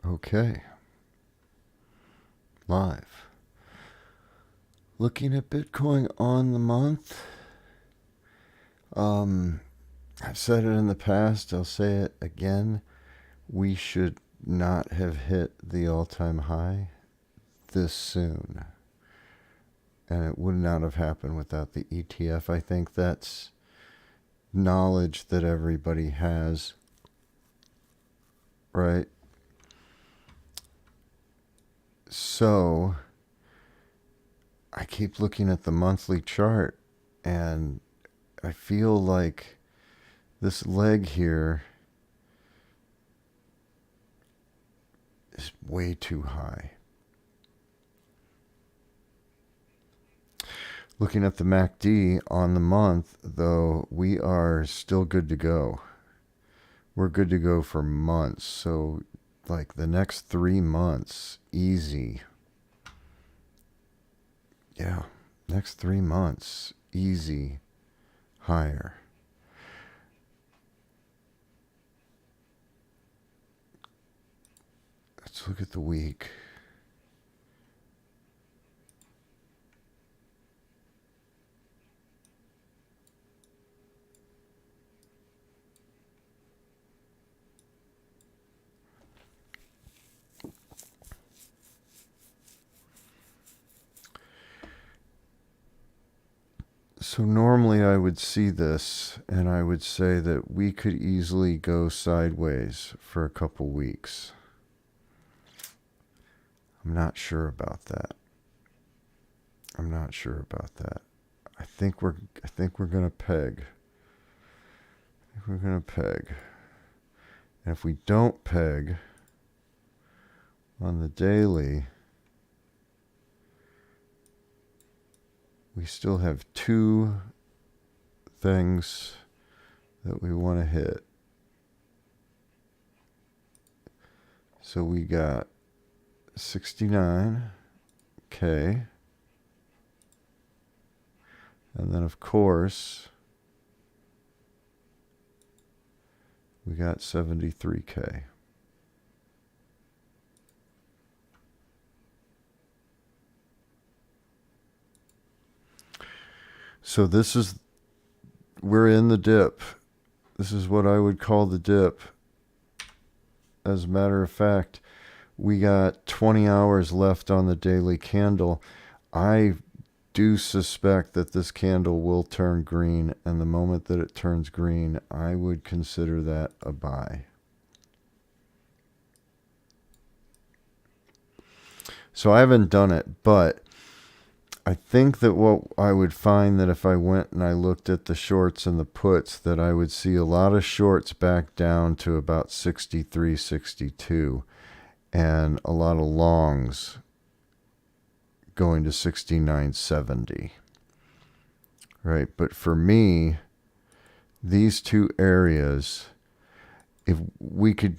Okay, live. Looking at Bitcoin on the month. I've said it in the past, I'll say it again. We should not have hit the all-time high this soon. And it would not have happened without the ETF. I think that's knowledge that everybody has, right? So I keep looking at the monthly chart and I feel like this leg here is way too high. Looking at the MACD on the month, though, we are still good to go. We're good to go for months. So, like the next 3 months, easy. Yeah, next 3 months, easy, higher. Let's look at the week. So normally I would see this and I would say that we could easily go sideways for a couple weeks. I'm not sure about that. I think we're gonna peg. And if we don't peg on the daily, we still have 2 things that we want to hit. So we got 69K. And then, of course, we got 73K. So we're in the dip. This is what I would call the dip. As a matter of fact, we got 20 hours left on the daily candle. I do suspect that this candle will turn green, and the moment that it turns green, I would consider that a buy. So I haven't done it, but I think that what I would find that if I went and I looked at the shorts and the puts, that I would see a lot of shorts back down to about 63, 62, and a lot of longs going to 69, 70. Right? But for me, these 2 areas, if we could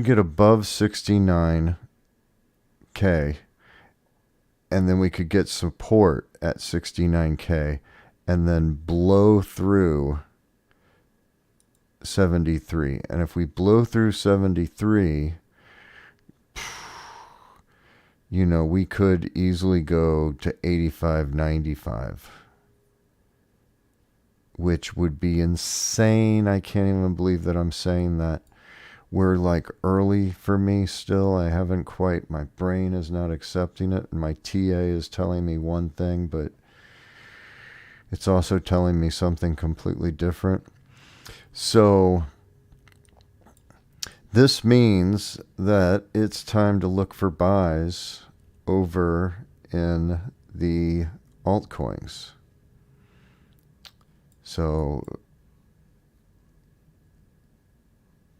get above 69K, and then we could get support at 69K and then blow through 73. And if we blow through 73, we could easily go to 85, 95, which would be insane. I can't even believe that I'm saying that. We're like early for me still. I haven't quite, my brain is not accepting it. And my TA is telling me one thing, but it's also telling me something completely different. So this means that it's time to look for buys over in the altcoins. So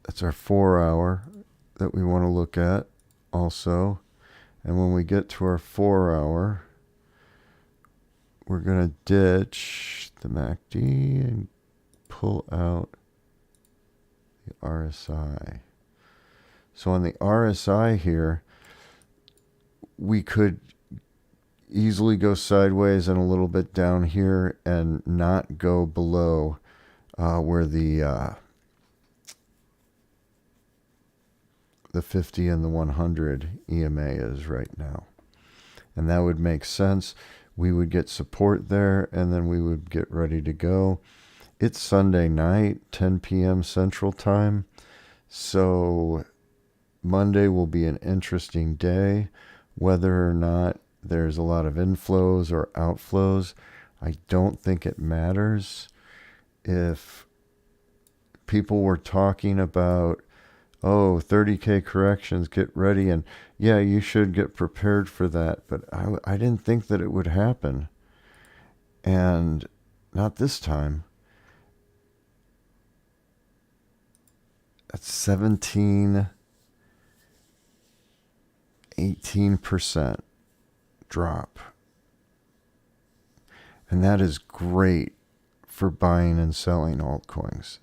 that's our 4 hour that we want to look at also. And when we get to our 4 hour, we're going to ditch the MACD and pull out the RSI. So on the RSI here, we could easily go sideways and a little bit down here and not go below where the the 50 and the 100 EMA is right now. And that would make sense. We would get support there, and then we would get ready to go. It's Sunday night, 10 p.m. Central Time. So Monday will be an interesting day. Whether or not there's a lot of inflows or outflows, I don't think it matters. If people were talking about, oh, 30K corrections, get ready, and yeah, you should get prepared for that, but I didn't think that it would happen. And not this time. That's 18% drop. And that is great for buying and selling altcoins,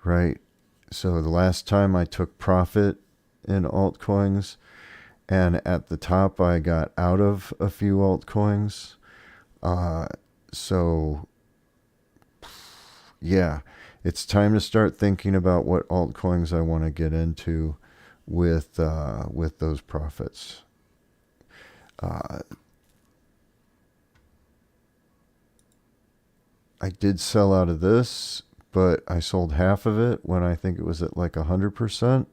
right? So the last time I took profit in altcoins, and at the top I got out of a few altcoins. So yeah, it's time to start thinking about what altcoins I want to get into with those profits. I did sell out of this, but I sold half of it when I think it was at like 100%.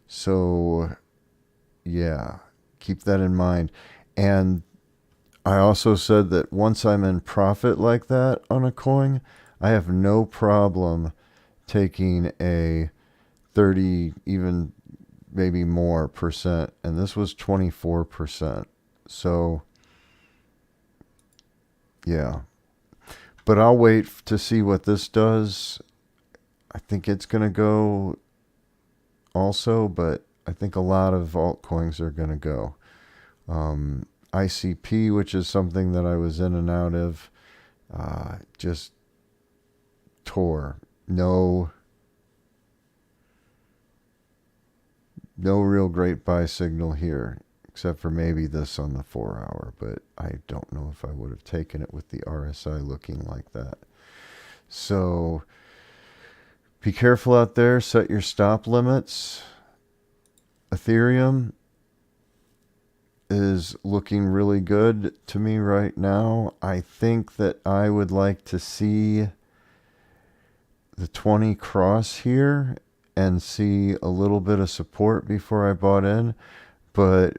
So yeah, keep that in mind. And I also said that once I'm in profit like that on a coin, I have no problem taking a 30, even maybe more percent. And this was 24%. So yeah. But I'll wait to see what this does. I think it's going to go also, but I think a lot of altcoins are going to go. ICP, which is something that I was in and out of, just tore. No real great buy signal here, except for maybe this on the 4-hour, but I don't know if I would have taken it with the RSI looking like that. So be careful out there. Set your stop limits. Ethereum is looking really good to me right now. I think that I would like to see the 20 cross here and see a little bit of support before I bought in. But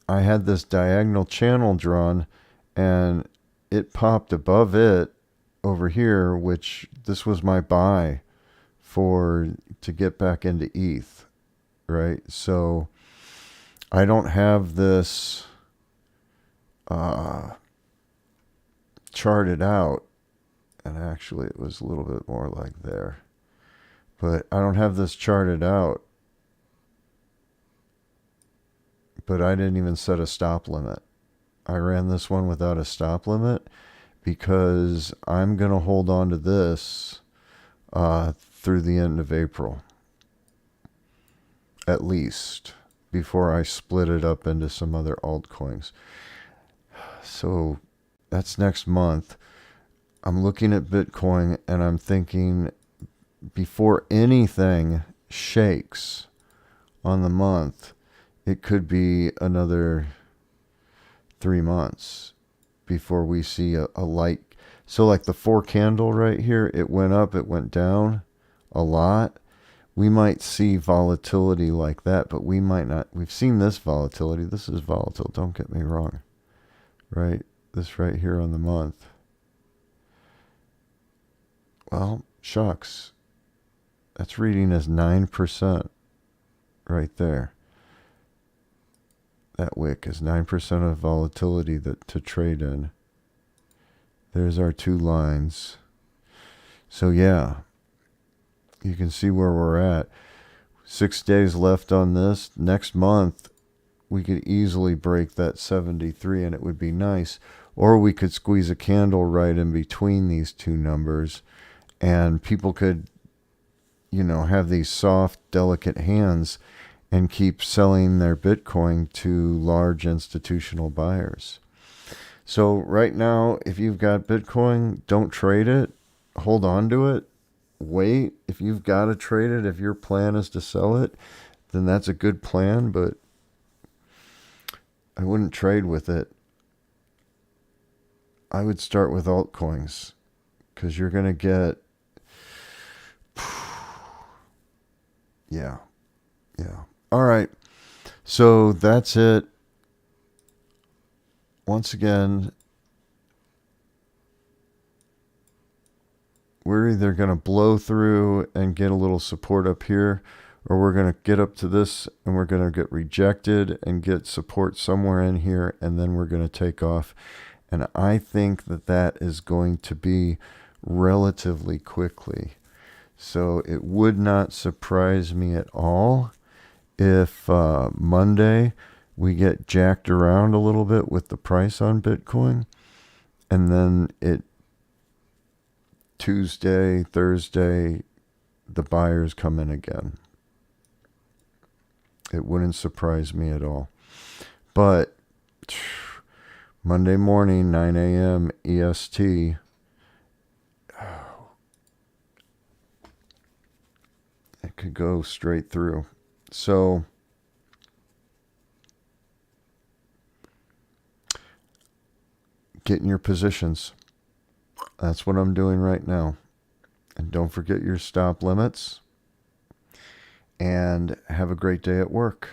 I had this diagonal channel drawn and it popped above it over here, which this was my buy to get back into ETH, right? So I don't have this charted out, and actually it was a little bit more like there, but I don't have this charted out, but I didn't even set a stop limit. I ran this one without a stop limit because I'm going to hold on to this through the end of April, at least, before I split it up into some other altcoins. So that's next month. I'm looking at Bitcoin and I'm thinking, before anything shakes on the month, it could be another 3 months before we see a light. So like the 4 candle right here, it went up, it went down a lot. We might see volatility like that, but we might not. We've seen this volatility. This is volatile, don't get me wrong, right? This right here on the month. Well, shucks. That's reading as 9% right there. That wick is 9% of volatility to trade in. There's our 2 lines. So yeah, you can see where we're at. 6 days left on this. Next month, we could easily break that 73 and it would be nice. Or we could squeeze a candle right in between these 2 numbers and people could, have these soft, delicate hands and keep selling their Bitcoin to large institutional buyers. So right now, if you've got Bitcoin, don't trade it. Hold on to it. Wait. If you've got to trade it, if your plan is to sell it, then that's a good plan, but I wouldn't trade with it. I would start with altcoins because you're going to get, yeah. All right. So that's it. Once again, we're either going to blow through and get a little support up here, or we're going to get up to this and we're going to get rejected and get support somewhere in here, and then we're going to take off. And I think that that is going to be relatively quickly. So it would not surprise me at all if Monday we get jacked around a little bit with the price on Bitcoin, and then Tuesday, Thursday, the buyers come in again. It wouldn't surprise me at all. But Monday morning, 9 a.m. EST, it could go straight through. So get in your positions. That's what I'm doing right now. And don't forget your stop limits. And have a great day at work.